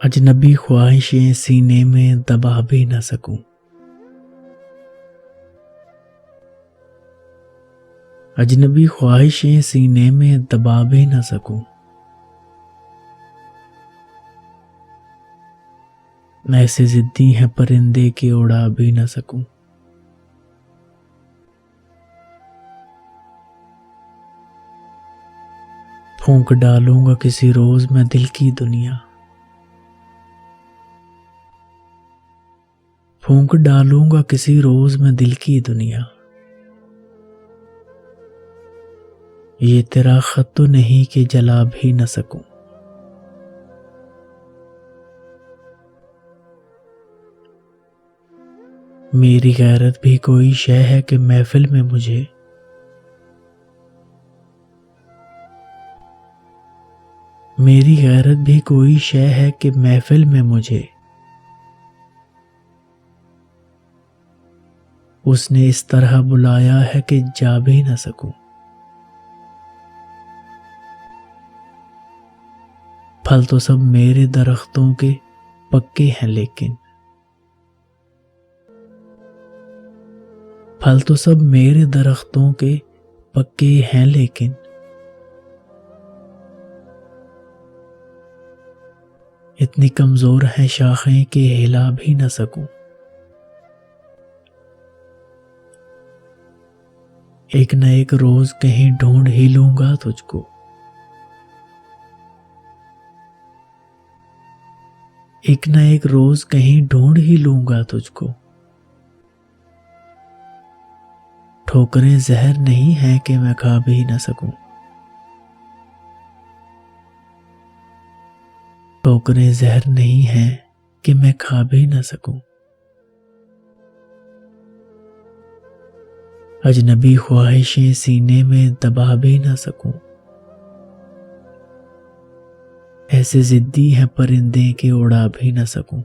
اجنبی خواہشیں سینے میں دبا بھی نہ سکوں، اجنبی خواہشیں سینے میں دبا بھی نہ سکوں، ایسے ضدی ہیں پرندے کہ اڑا بھی نہ سکوں، پھونک ڈالوں گا کسی روز میں دل کی دنیا، پھونک ڈالوں گا کسی روز میں دل کی دنیا، یہ تیرا خط تو نہیں کہ جلا بھی نہ سکوں، میری غیرت بھی کوئی شے ہے کہ محفل میں مجھے میری غیرت بھی کوئی شے ہے کہ محفل میں مجھے اس نے اس طرح بلایا ہے کہ جا بھی نہ سکوں، پھل تو سب میرے درختوں کے پکے ہیں لیکن پھل تو سب میرے درختوں کے پکے ہیں لیکن اتنی کمزور ہیں شاخیں کہ ہلا بھی نہ سکوں، ایک نہ ایک روز کہیں ڈھونڈ ہی لوں گا تجھ کو، ایک نہ ایک روز کہیں ڈھونڈ ہی لوں گا تجھ کو، ٹھوکریں زہر نہیں ہیں کہ میں کھا بھی نہ سکوں، ٹھوکریں زہر نہیں ہیں کہ میں کھا بھی نہ سکوں، اجنبی خواہشیں سینے میں دبا بھی نہ سکوں، ایسے ضدی ہیں پرندے کہ اڑا بھی نہ سکوں۔